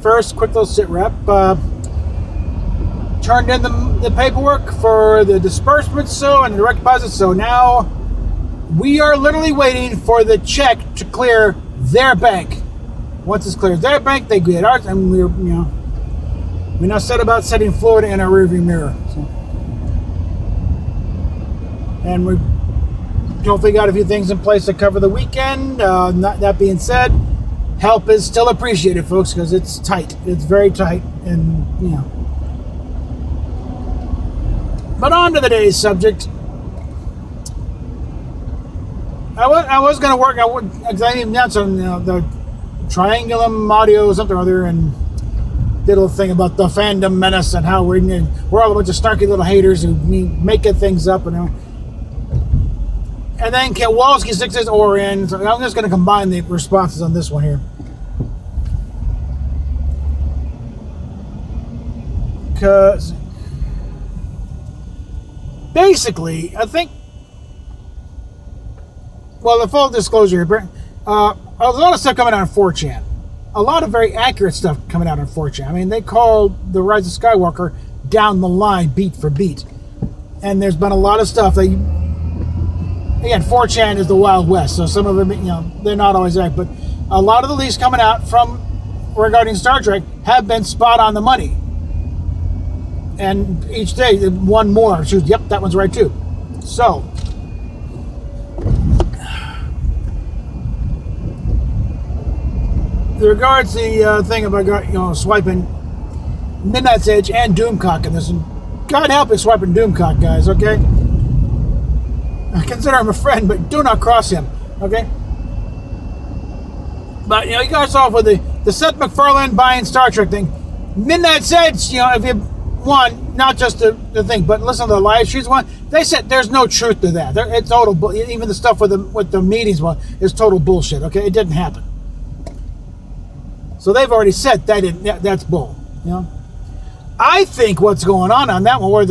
first, quick little sit rep. Turned in the paperwork for the disbursements and the direct deposit. So now we are literally waiting for the check to clear their bank. Once it's cleared their bank, they get ours, and we're not set about setting Florida in our rearview mirror. So. And we hopefully got a few things in place to cover the weekend. That being said, help is still appreciated, folks, because it's tight. It's very tight, and But on to the day's subject. I was going to work. I even announced on the Triangulum audio or something or other, and did a little thing about the FANDOM MENACE and how we're all a bunch of snarky little haters who making things up and then Ketwolski sticks his oar in. So I'm just going to combine the responses on this one here. Because basically, I think, well, the full disclosure here, a lot of stuff coming out on 4chan. A lot of very accurate stuff coming out on 4chan. I mean, they call The Rise of Skywalker down the line, beat for beat. And there's been a lot of stuff that, again, 4chan is the Wild West, so some of them, they're not always right. But a lot of the leaks coming out regarding Star Trek have been spot on the money. And each day, one more. Yep, that one's right too. So, regards the thing about swiping Midnight's Edge and Doomcock in this, and God help you swiping Doomcock, guys. Okay, I consider him a friend, but do not cross him. Okay, but he got us off with the Seth MacFarlane buying Star Trek thing. Midnight's Edge, if you one, not just the thing, but listen to the live streams one. They said there's no truth to that. It's total. Even the stuff with the meetings one is total bullshit. Okay, it didn't happen. So they've already said that's bull. I think what's going on that one, where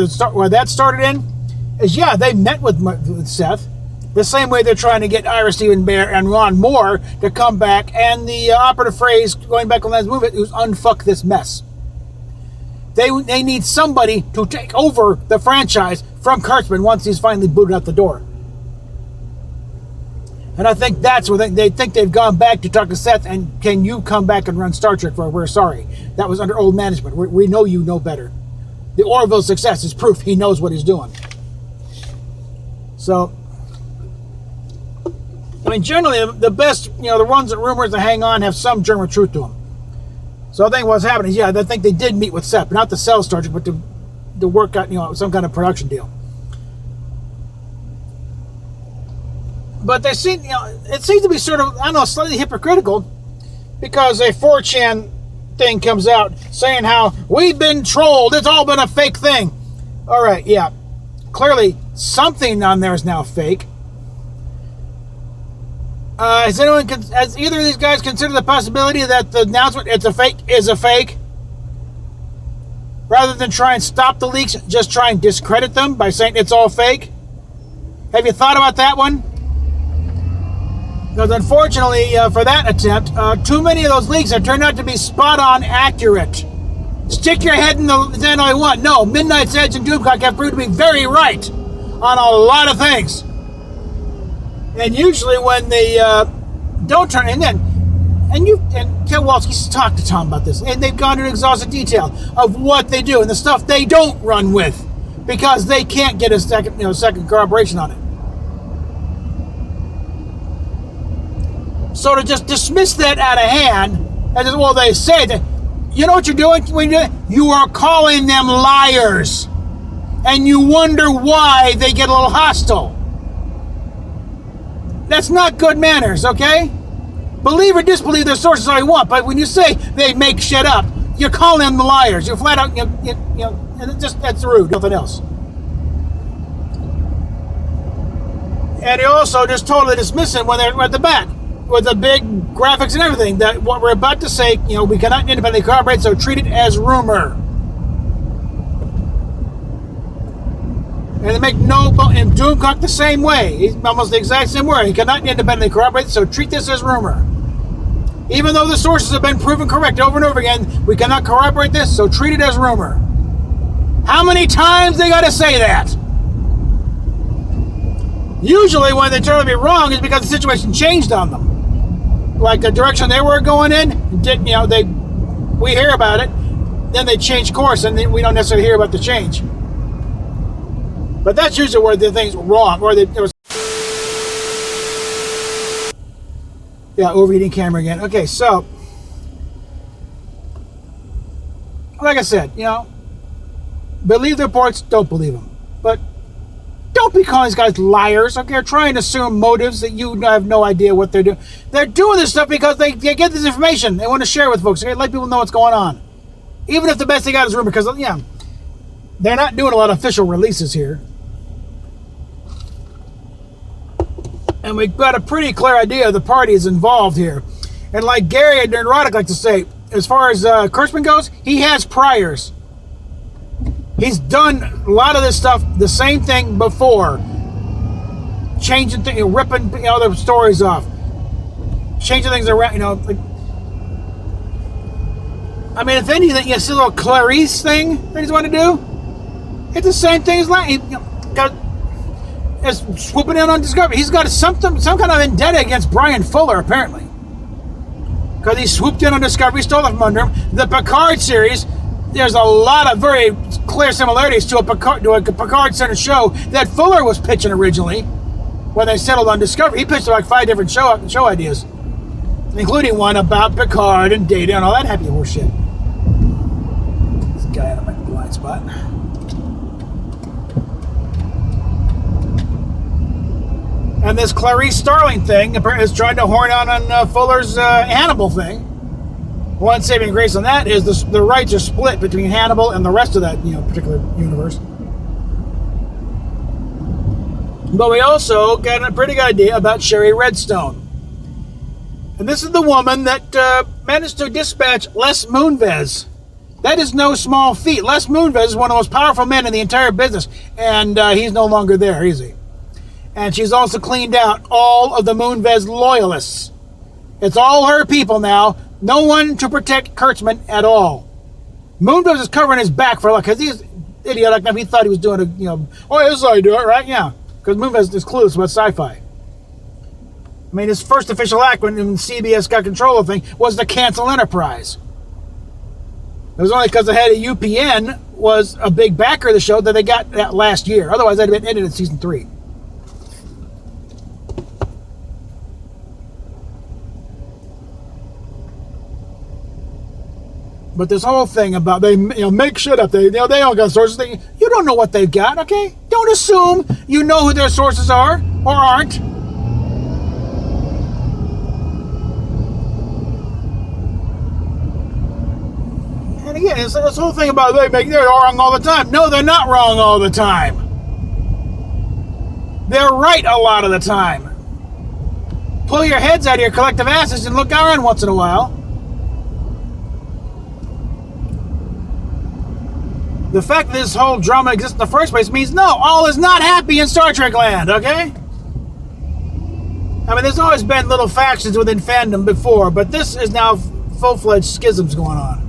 that started in, is they met with Seth, the same way they're trying to get Ira Stephen Bear and Ron Moore to come back, and the operative phrase going back on that movement is unfuck this mess. They need somebody to take over the franchise from Kurtzman once he's finally booted out the door. And I think that's where they think they've gone back to talk to Seth, and can you come back and run Star Trek? We're sorry. That was under old management. We know you know better. The Orville success is proof he knows what he's doing. So, I mean, generally, the best, the ones that rumors that hang on have some germ of truth to them. So I think what's happening is, I think they did meet with Seth, not to sell Star Trek, but to work out, some kind of production deal. But they seem, it seems to be sort of, slightly hypocritical, because a 4chan thing comes out saying how we've been trolled, it's all been a fake thing. All right, yeah. Clearly, something on there is now fake. Has either of these guys considered the possibility that the announcement is a fake? Rather than try and stop the leaks, just try and discredit them by saying it's all fake? Have you thought about that one? Because unfortunately, for that attempt, too many of those leaks have turned out to be spot-on accurate. Stick your head in the sand all you want. No, Midnight's Edge and Doomcock have proved to be very right on a lot of things. And usually when they don't turn, and Ketwolski's talked to Tom about this, and they've gone into exhaustive detail of what they do and the stuff they don't run with, because they can't get a second corroboration on it. So to just dismiss that out of hand, and just, well, they say that, you know what you're doing? You are calling them liars, and you wonder why they get a little hostile. That's not good manners, okay? Believe or disbelieve their sources all you want, but when you say they make shit up, you're calling them liars. You're flat out, and that's rude, nothing else. And you also just totally dismiss it when they're at the back, with the big graphics and everything, that what we're about to say, we cannot independently corroborate, so treat it as rumor. And they make and Doomcock the same way. He's almost the exact same word. He cannot independently corroborate, so treat this as rumor. Even though the sources have been proven correct over and over again, we cannot corroborate this, so treat it as rumor. How many times they got to say that? Usually when they turn to be wrong is because the situation changed on them. Like the direction they were going in, we hear about it, then they change course, and then we don't necessarily hear about the change. But that's usually where the thing's wrong, or there was. Yeah, overheating camera again. Okay, so like I said, believe the reports, don't believe them, but don't be calling these guys liars. Okay, they're trying to assume motives that you have no idea what they're doing. They're doing this stuff because they get this information. They want to share it with folks. Okay, let people know what's going on, even if the best they got is rumor. Because they're not doing a lot of official releases here, and we've got a pretty clear idea of the parties involved here. And like Gary and Neurotic like to say, as far as Kurtzman goes, he has priors. He's done a lot of this stuff, the same thing before. Changing things, ripping the stories off. Changing things around, I mean, if anything, you see a little Clarice thing that he's wanting to do? It's the same thing as is swooping in on Discovery. He's got some kind of vendetta against Brian Fuller, apparently. Because he swooped in on Discovery, stole it from under him. The Picard series, there's a lot of very clear similarities to a Picard-centered show that Fuller was pitching originally when they settled on Discovery. He pitched like 5 different show ideas, including one about Picard and Data and all that happy horse shit. This guy out of my blind spot. And this Clarice Starling thing apparently is trying to horn on Fuller's Hannibal thing. One saving grace on that is the rights are split between Hannibal and the rest of that particular universe. But we also got a pretty good idea about Sherry Redstone. And this is the woman that managed to dispatch Les Moonves. That is no small feat. Les Moonves is one of the most powerful men in the entire business, and he's no longer there, is he? And she's also cleaned out all of the Moonves loyalists. It's all her people now. No one to protect Kurtzman at all. Moonves is covering his back for luck, because he's idiotic enough. He thought he was doing this is how you do it, right? Yeah, because Moonves is clueless about sci-fi. I mean, his first official act when CBS got control of the thing was to cancel Enterprise. It was only because the head of UPN was a big backer of the show that they got that last year. Otherwise, they'd have been ended in season 3. But this whole thing about they make shit up, they don't got sources. You don't know what they've got, okay? Don't assume you know who their sources are or aren't. And again, it's this whole thing about they're wrong all the time. No, they're not wrong all the time. They're right a lot of the time. Pull your heads out of your collective asses and look around once in a while. The fact that this whole drama exists in the first place means no, all is not happy in Star Trek land, okay? I mean, there's always been little factions within fandom before, but this is now full-fledged schisms going on.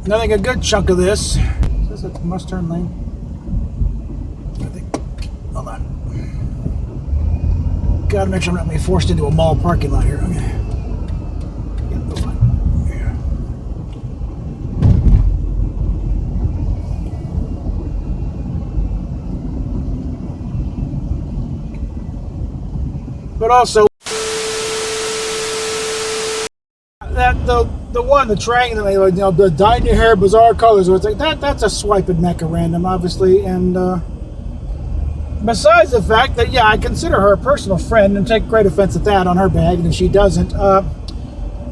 And I think a good chunk of this... Is this a must-turn lane? I think... Hold on. Gotta make sure I'm not being forced into a mall parking lot here, okay? But also that the triangle, the dye in your hair, bizarre colors. It's like that's a swipe and mecha random, obviously. And besides the fact that I consider her a personal friend and take great offense at that on her bag, and if she doesn't,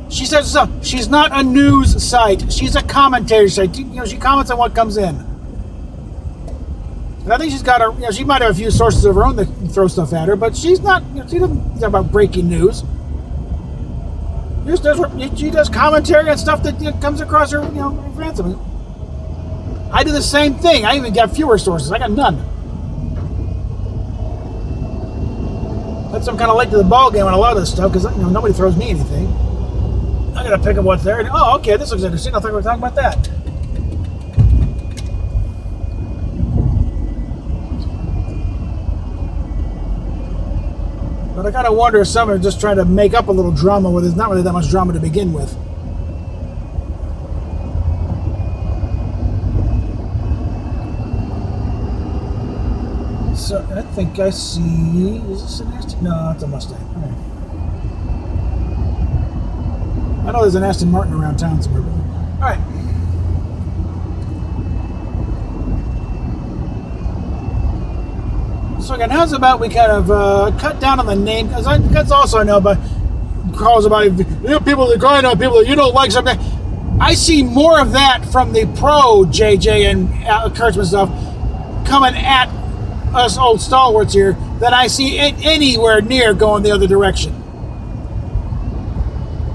she says so. She's not a news site. She's a commentator site. She comments on what comes in. And I think she's got she might have a few sources of her own that throw stuff at her, but she's not, she doesn't talk about breaking news. She does commentary on stuff that comes across her, ransom. I do the same thing. I even got fewer sources. I got none. That's I'm kind of late to the ball game on a lot of this stuff because nobody throws me anything. I gotta pick up what's there. And, oh, okay, this looks interesting. I think we're talking about that. But I gotta wonder if some are just trying to make up a little drama where there's not really that much drama to begin with. So I think I see. Is this an Aston? No, it's a Mustang. All right. I know there's an Aston Martin around town somewhere. But, all right. So again, how's about we kind of cut down on the name? Because that's also I know about calls about people that grind on people that you don't like something. I see more of that from the pro JJ and Kurtzman stuff coming at us old stalwarts here than I see it anywhere near going the other direction.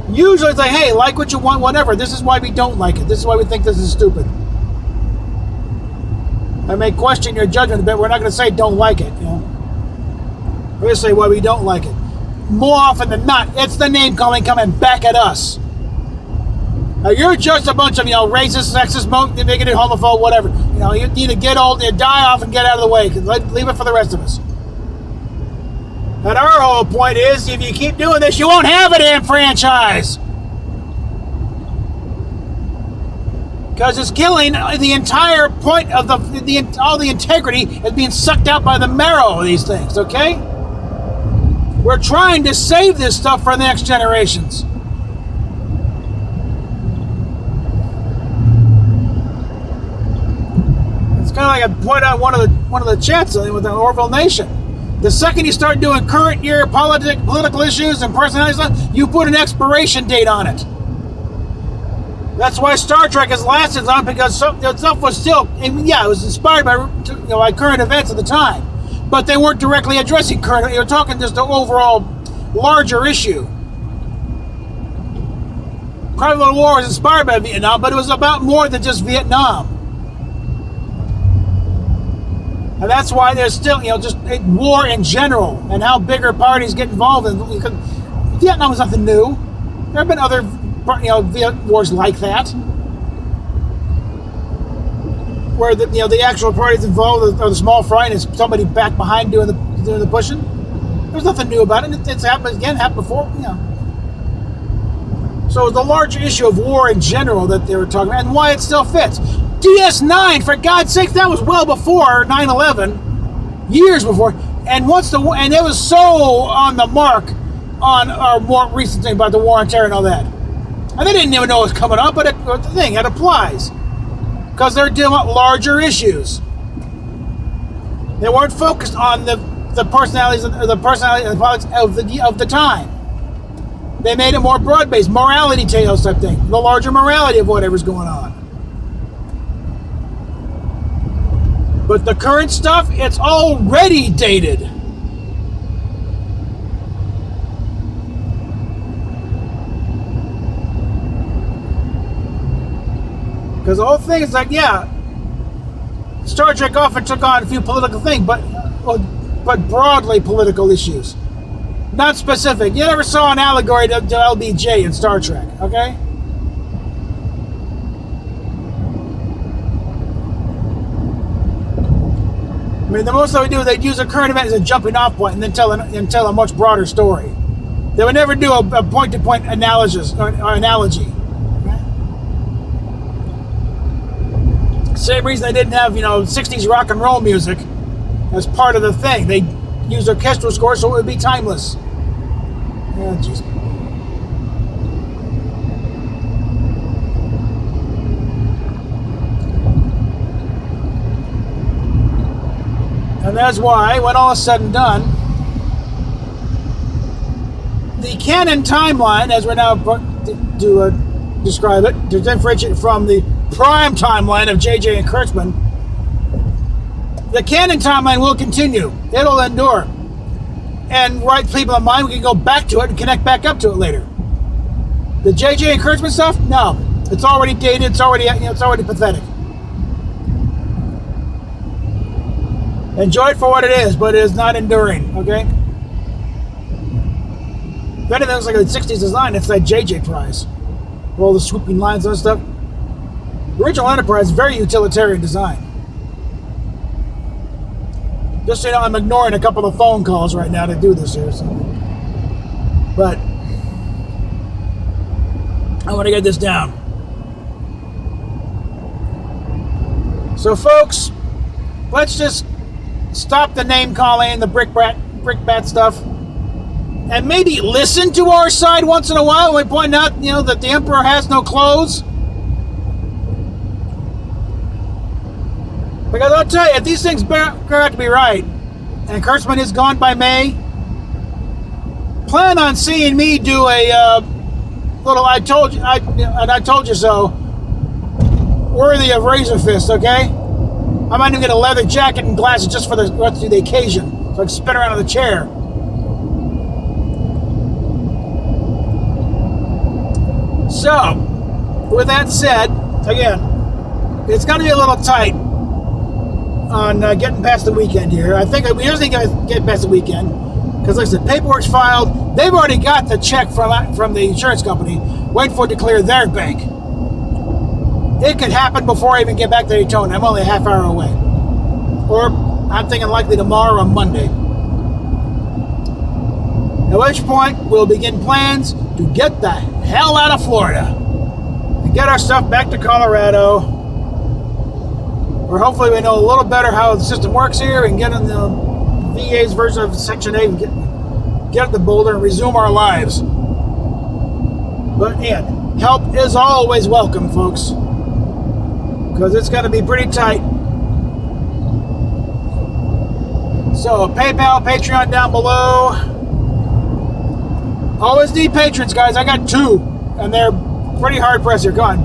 Usually it's like, hey, like what you want, whatever. This is why we don't like it. This is why we think this is stupid. I may question your judgment a bit. We're not going to say don't like it. We're going to say why we don't like it. More often than not, it's the name calling coming back at us. Now, you're just a bunch of, racist, sexist, bigoted, homophobe, whatever. You need to get old, you die off and get out of the way. Leave it for the rest of us. And our whole point is, if you keep doing this, you won't have a damn franchise. Because it's killing the entire point of all the integrity is being sucked out by the marrow of these things, okay? We're trying to save this stuff for the next generations. It's kind of like I point out one of the chats with the Orville Nation. The second you start doing current year political issues and personality stuff, you put an expiration date on it. That's why Star Trek has lasted long, because stuff was still, it was inspired by current events at the time, but they weren't directly addressing current. You're talking just the overall larger issue. Private Little War was inspired by Vietnam, but it was about more than just Vietnam. And that's why there's still, just war in general and how bigger parties get involved in. Vietnam was nothing new. There have been other, wars like that, where the actual parties involved are the small fry and it's somebody back behind doing the pushing. There's nothing new about it. It's happened again, happened before. So the larger issue of war in general that they were talking about and why it still fits. DS9, for God's sake, that was well before 9/11, years before, and and it was so on the mark on our more recent thing about the war on terror and all that. And they didn't even know it was coming up, but it applies because they're dealing with larger issues. They weren't focused on the personalities and the politics of the time. They made it more broad-based, morality tales type thing, the larger morality of whatever's going on. But the current stuff, it's already dated. Because the whole thing is like, Star Trek often took on a few political things, but broadly political issues. Not specific. You never saw an allegory to LBJ in Star Trek, okay? I mean, the most they would do, they'd use a current event as a jumping off point and then tell a much broader story. They would never do a point-to-point analysis or analogy. Right? Same reason they didn't have, 60s rock and roll music as part of the thing. They used orchestral score so it would be timeless. Oh, jeez. And that's why, when all is said and done, the canon timeline, as we're now to describe it, to differentiate from the prime timeline of JJ and Kurtzman, the canon timeline will continue. It'll endure. And right people in mind, we can go back to it and connect back up to it later. The JJ and Kurtzman stuff, no. It's already dated, it's already pathetic. Enjoy it for what it is, but it is not enduring, okay? If anything looks like a 60s design, it's that JJ prize. All the swooping lines and stuff. The original Enterprise is very utilitarian design. Just so you know, I'm ignoring a couple of phone calls right now to do this here. So. But I want to get this down. So, folks, let's just stop the name calling, the brickbat stuff, and maybe listen to our side once in a while when we point out, you know, that the Emperor has no clothes. Because I'll tell you, if these things turn out to be right, and Kurtzman is gone by May, plan on seeing me do a little "I told you so" worthy of Razor Fist. Okay, I might even get a leather jacket and glasses just for the rest of the occasion, so I can spin around in the chair. So, with that said, again, it's going to be a little tight on getting past the weekend here. I think we usually get past the weekend because, like I said, paperwork's filed. They've already got the check from the insurance company, waiting for it to clear their bank. It could happen before I even get back to Daytona. I'm only a half hour away. Or I'm thinking likely tomorrow or Monday. At which point, we'll begin plans to get the hell out of Florida and get our stuff back to Colorado. Or hopefully we know a little better how the system works here and get in the VA's version of Section 8 and get at the Boulder and resume our lives. But yeah, help is always welcome, folks, because it's going to be pretty tight. So PayPal, Patreon down below. Always need patrons, guys. I got 2, and they're pretty hard pressed here. Go on.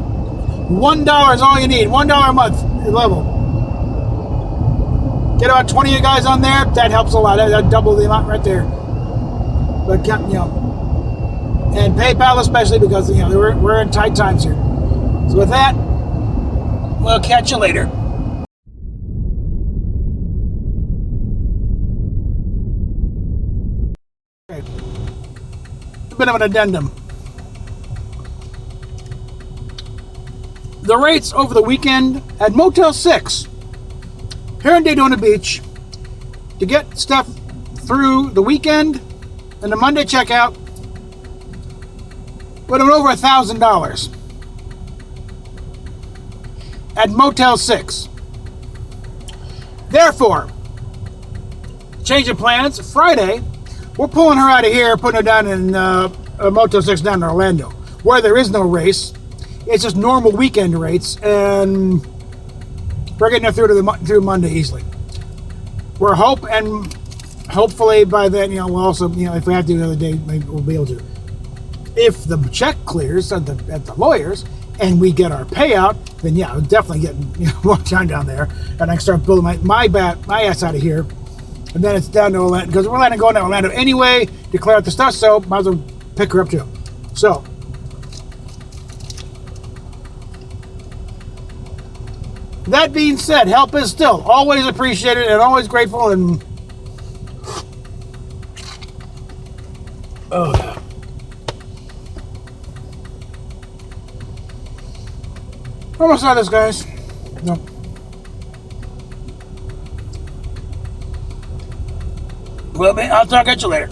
$1 is all you need. $1 a month level. Get about 20 of you guys on there. That helps a lot. That double the amount right there. But you know, and PayPal especially, because you know we're in tight times here. So with that, we'll catch you later. Okay. A bit of an addendum. The rates over the weekend at Motel 6 here in Daytona Beach to get stuff through the weekend and the Monday checkout would have been over $1,000 at Motel 6. Therefore, change of plans. Friday, we're pulling her out of here, putting her down in Motel 6 down in Orlando, where there is no race. It's just normal weekend rates, and we're getting her through Monday easily. We're hopefully by then, you know, we'll also, you know, if we have to do another day, maybe we'll be able to. If the check clears at the lawyers and we get our payout, then yeah, I'll definitely get, you know, more time down there, and I can start building my ass out of here, and then it's down to Orlando, because we're going to Orlando anyway to clear out the stuff, so might as well pick her up too. So. That being said, help is still always appreciated and always grateful, and almost out of this, guys. No. Well, man, I'll talk at you later.